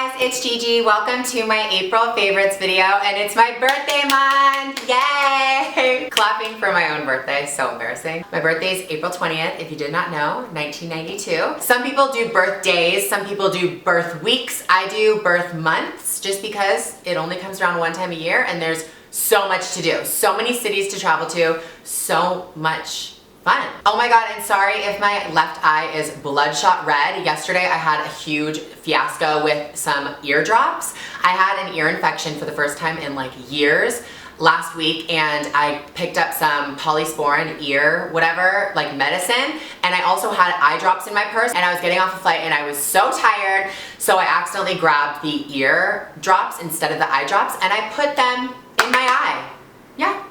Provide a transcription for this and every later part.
guys, it's Gigi. Welcome to my April favorites video, and it's my birthday month. Yay! Clapping for my own birthday, so embarrassing. My birthday is April 20th, if you did not know, 1992. Some people do birthdays, some people do birth weeks. I do birth months just because it only comes around one time a year and there's so much to do. So many cities to travel to, so much fun. Oh my god, and sorry if my left eye is bloodshot red. Yesterday I had a huge fiasco with some eardrops. I had an ear infection for the first time in like years last week, and I picked up some polysporin ear whatever like medicine, and I also had eye drops in my purse, and I was getting off a flight and I was so tired, so I accidentally grabbed the ear drops instead of the eye drops and I put them in my eye. Yeah,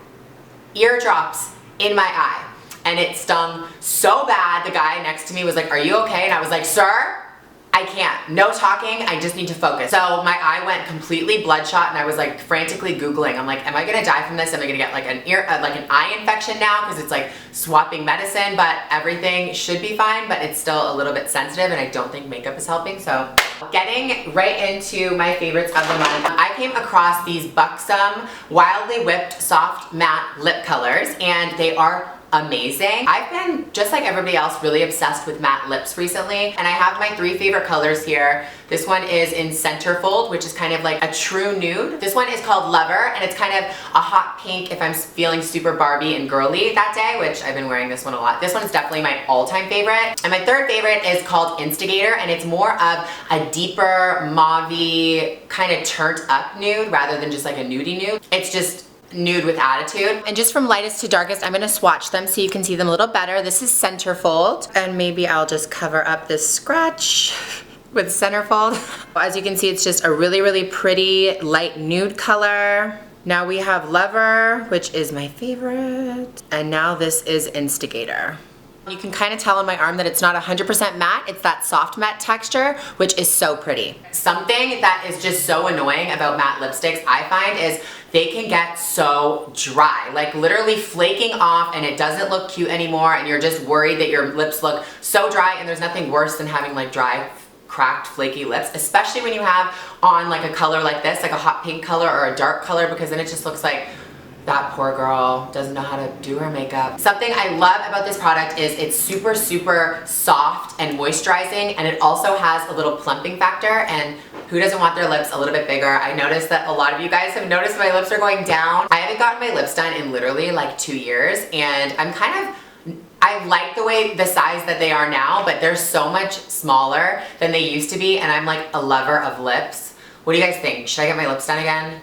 ear drops in my eye. And it stung so bad. The guy next to me was like, "Are you okay?" And I was like, "Sir, I can't. No talking. I just need to focus." So my eye went completely bloodshot, and I was like frantically Googling. I'm like, "Am I gonna die from this? Am I gonna get like an eye infection now?" Because it's like swapping medicine, but everything should be fine. But it's still a little bit sensitive, and I don't think makeup is helping. So getting right into my favorites of the month, I came across these Buxom Wildly Whipped Soft Matte Lip Colors, and they are amazing. I've been, just like everybody else, really obsessed with matte lips recently, and I have my three favorite colors here. This one is in Centerfold, which is kind of like a true nude. This one is called Lover, and it's kind of a hot pink if I'm feeling super Barbie and girly that day, which I've been wearing this one a lot. This one is definitely my all-time favorite. And my third favorite is called Instigator, and it's more of a deeper mauve-y kind of turned up nude rather than just like a nudie nude. It's just nude with attitude. And just from lightest to darkest, I'm gonna swatch them so you can see them a little better. This is Centerfold, and maybe I'll just cover up this scratch with Centerfold. As you can see, it's just a really, really pretty light nude color. Now we have Lover, which is my favorite, and now this is Instigator. You can kind of tell on my arm that it's not 100% matte, it's that soft matte texture, which is so pretty. Something that is just so annoying about matte lipsticks, I find, is they can get so dry, like literally flaking off, and it doesn't look cute anymore, and you're just worried that your lips look so dry, and there's nothing worse than having like dry, cracked, flaky lips, especially when you have on like a color like this, like a hot pink color or a dark color, because then it just looks like that poor girl doesn't know how to do her makeup. Something I love about this product is it's super, super soft and moisturizing, and it also has a little plumping factor, and who doesn't want their lips a little bit bigger? I noticed that a lot of you guys have noticed my lips are going down. I haven't gotten my lips done in literally like 2 years, and I like the size that they are now, but they're so much smaller than they used to be, and I'm like a lover of lips. What do you guys think? Should I get my lips done again?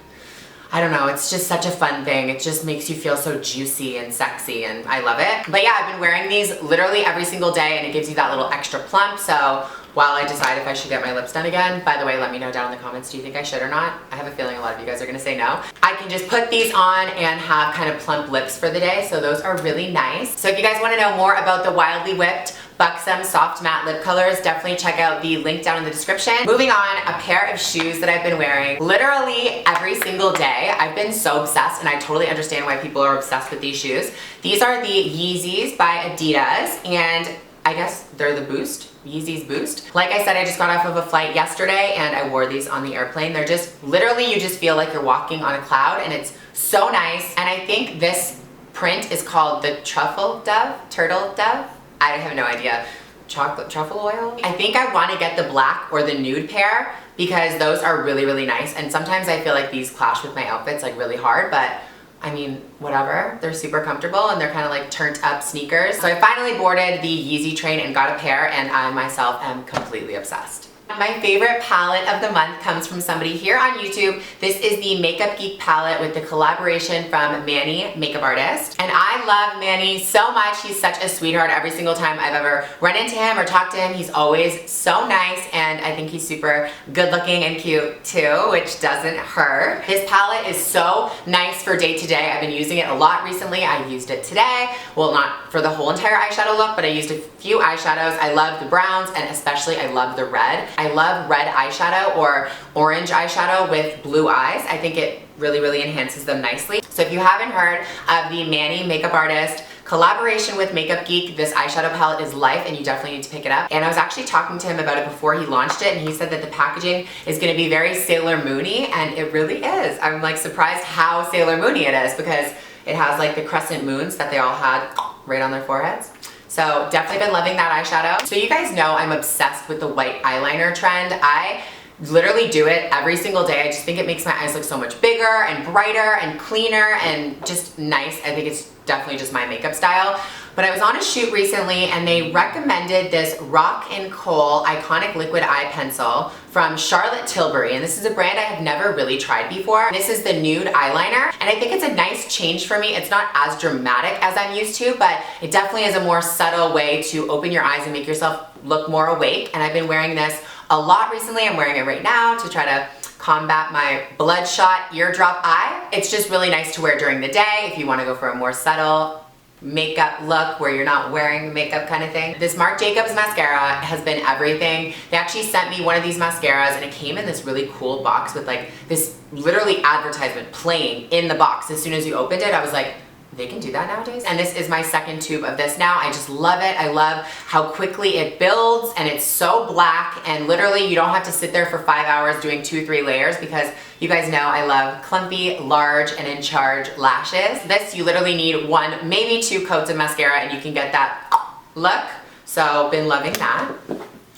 I don't know, it's just such a fun thing. It just makes you feel so juicy and sexy, and I love it. But yeah, I've been wearing these literally every single day, and it gives you that little extra plump. So while I decide if I should get my lips done again, by the way, let me know down in the comments, do you think I should or not? I have a feeling a lot of you guys are gonna say no. I can just put these on and have kind of plump lips for the day, so those are really nice. So if you guys wanna know more about the Wildly Whipped Buxom Soft Matte Lip Colors, definitely check out the link down in the description. Moving on, a pair of shoes that I've been wearing literally every single day. I've been so obsessed, and I totally understand why people are obsessed with these shoes. These are the Yeezys by Adidas, and I guess they're the Boost. Yeezys Boost. Like I said, I just got off of a flight yesterday, and I wore these on the airplane. They're just, literally, you just feel like you're walking on a cloud, and it's so nice. And I think this print is called the Truffle Dove, Turtle Dove. I have no idea. Chocolate truffle oil? I think I want to get the black or the nude pair because those are really, really nice. And sometimes I feel like these clash with my outfits like really hard, but I mean, whatever. They're super comfortable, and they're kind of like turned up sneakers. So I finally boarded the Yeezy train and got a pair, and I myself am completely obsessed. My favorite palette of the month comes from somebody here on YouTube. This is the Makeup Geek palette with the collaboration from Manny, makeup artist. And I love Manny so much. He's such a sweetheart. Every single time I've ever run into him or talked to him, he's always so nice, and I think he's super good looking and cute too, which doesn't hurt. His palette is so nice for day to day. I've been using it a lot recently. I used it today. Well, not for the whole entire eyeshadow look, but I used a few eyeshadows. I love the browns, and especially I love the red. I love red eyeshadow or orange eyeshadow with blue eyes. I think it really, really enhances them nicely. So if you haven't heard of the Manny makeup artist Collaboration with Makeup Geek. This eyeshadow palette is life and you definitely need to pick it up. And I was actually talking to him about it before he launched it, and he said that the packaging is gonna be very Sailor Moony, and it really is. I'm like surprised how Sailor Moony it is, because it has like the crescent moons that they all had right on their foreheads. So definitely been loving that eyeshadow. So you guys know I'm obsessed with the white eyeliner trend. I literally do it every single day. I just think it makes my eyes look so much bigger and brighter and cleaner and just nice. I think it's definitely just my makeup style. But I was on a shoot recently and they recommended this Rock and Kohl Iconic Liquid Eye Pencil from Charlotte Tilbury. And this is a brand I have never really tried before. This is the nude eyeliner. And I think it's a nice change for me. It's not as dramatic as I'm used to, but it definitely is a more subtle way to open your eyes and make yourself look more awake. And I've been wearing this a lot recently. I'm wearing it right now to try to combat my bloodshot eardrop eye. It's just really nice to wear during the day if you want to go for a more subtle makeup look where you're not wearing makeup kind of thing. This Marc Jacobs mascara has been everything. They actually sent me one of these mascaras and it came in this really cool box with like this literally advertisement playing in the box. As soon as you opened it, I was like, they can do that nowadays. And this is my second tube of this now. I just love it. I love how quickly it builds and it's so black, and literally you don't have to sit there for 5 hours doing 2-3 layers, because you guys know I love clumpy, large, and in charge lashes. This, you literally need 1, maybe 2 coats of mascara and you can get that look. So been loving that.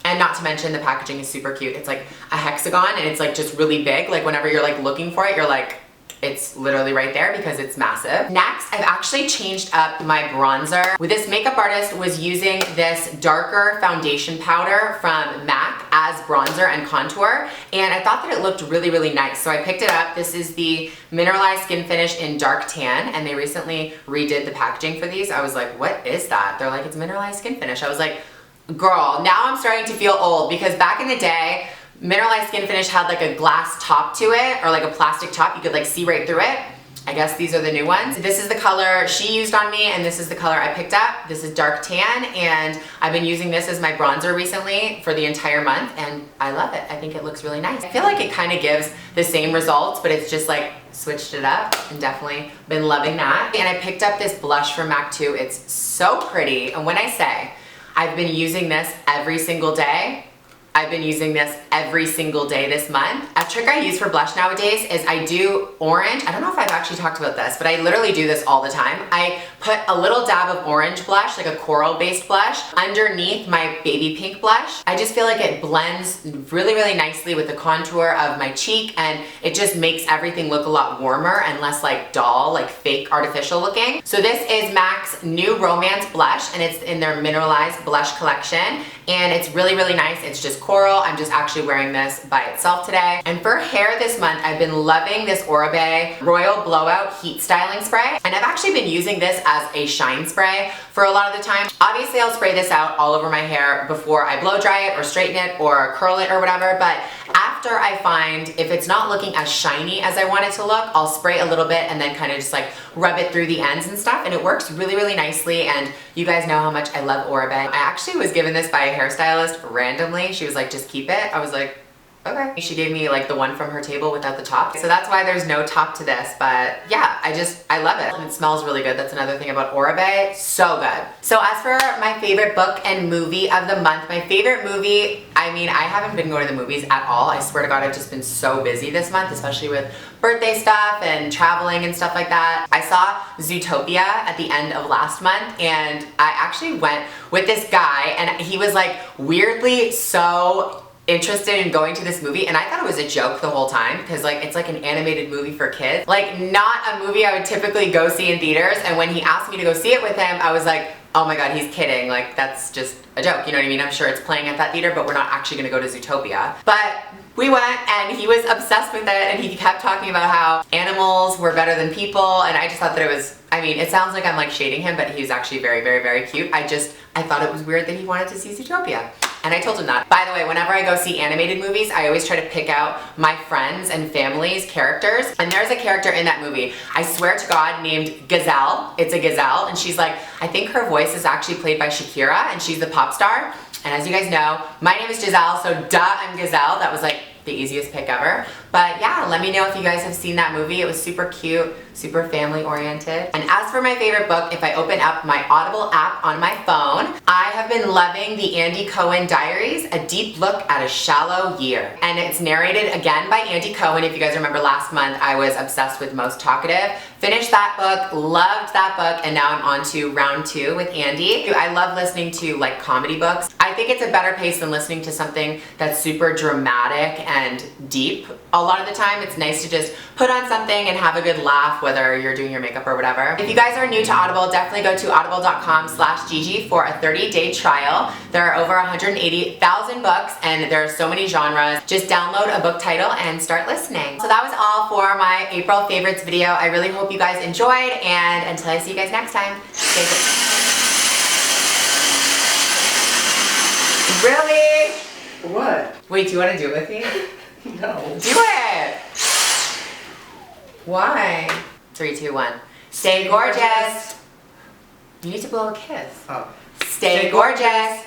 And not to mention the packaging is super cute. It's like a hexagon and it's like just really big. Like whenever you're like looking for it, you're like, it's literally right there because it's massive. Next, I've actually changed up my bronzer. With this makeup artist was using this darker foundation powder from MAC as bronzer and contour, and I thought that it looked really, really nice. So I picked it up. This is the Mineralized Skinfinish in Dark Tan, and they recently redid the packaging for these. I was like, what is that? They're like, it's Mineralized Skinfinish. I was like, girl, now I'm starting to feel old, because back in the day, Mineralized Skinfinish had like a glass top to it, or like a plastic top. You could like see right through it. I guess these are the new ones. This is the color she used on me, and this is the color I picked up. This is Dark Tan, and I've been using this as my bronzer recently for the entire month, and I love it. I think it looks really nice. I feel like it kind of gives the same results, but it's just like switched it up, and definitely been loving that. And I picked up this blush from MAC too. It's so pretty, and when I say I've been using this every single day, I've been using this every single day this month. A trick I use for blush nowadays is I do orange. I don't know if I've actually talked about this, but I literally do this all the time. I put a little dab of orange blush, like a coral based blush, underneath my baby pink blush. I just feel like it blends really, really nicely with the contour of my cheek, and it just makes everything look a lot warmer and less like doll, like fake artificial looking. So this is MAC's new Romance blush, and it's in their Mineralized blush collection, and it's really, really nice. It's just coral. I'm just actually wearing this by itself today. And for hair this month, I've been loving this Oribe Royal Blowout Heat Styling Spray. And I've actually been using this as a shine spray for a lot of the time. Obviously, I'll spray this out all over my hair before I blow dry it or straighten it or curl it or whatever. But after I find if it's not looking as shiny as I want it to look, I'll spray a little bit and then kind of just like rub it through the ends and stuff. And it works really, really nicely. And you guys know how much I love Oribe. I actually was given this by a hairstylist randomly. She was like, just keep it. I was like, okay. She gave me like the one from her table without the top. So that's why there's no top to this, but yeah, I love it. And it smells really good. That's another thing about Oribe. So good. So as for my favorite book and movie of the month, my favorite movie, I mean, I haven't been going to the movies at all. I swear to God, I've just been so busy this month, especially with birthday stuff and traveling and stuff like that. I saw Zootopia at the end of last month, and I actually went with this guy, and he was like weirdly so interested in going to this movie, and I thought it was a joke the whole time, because like it's like an animated movie for kids, like not a movie I would typically go see in theaters. And when he asked me to go see it with him, I was like, oh my God, he's kidding, like that's just a joke, you know what I mean? I'm sure it's playing at that theater, but we're not actually gonna go to Zootopia. But we went, and he was obsessed with it, and he kept talking about how animals were better than people, and I just thought that it was, I mean, it sounds like I'm like shading him, but he's actually very, very, very cute. I thought it was weird that he wanted to see Zootopia. And I told him that. By the way, whenever I go see animated movies, I always try to pick out my friends and family's characters. And there's a character in that movie, I swear to God, named Gazelle. It's a gazelle, and she's like, I think her voice is actually played by Shakira, and she's the pop star. And as you guys know, my name is Giselle, so duh, I'm Gazelle. That was like the easiest pick ever. But yeah, let me know if you guys have seen that movie. It was super cute, super family oriented. And as for my favorite book, if I open up my Audible app on my phone, I have been loving the Andy Cohen Diaries, A Deep Look at a Shallow Year. And it's narrated again by Andy Cohen. If you guys remember last month, I was obsessed with Most Talkative. Finished that book, loved that book, and now I'm on to round 2 with Andy. I love listening to like comedy books. I think it's a better pace than listening to something that's super dramatic and deep. A lot of the time, it's nice to just put on something and have a good laugh, whether you're doing your makeup or whatever. If you guys are new to Audible, definitely go to audible.com/Gigi for a 30-day trial. There are over 180,000 books and there are so many genres. Just download a book title and start listening. So that was all for my April favorites video. I really hope you guys enjoyed, and until I see you guys next time, stay good. Really? What? Wait, do you want to do it with me? No. Do it! Why? 3, 2, 1. Stay gorgeous. You need to blow a kiss. Oh. Stay gorgeous.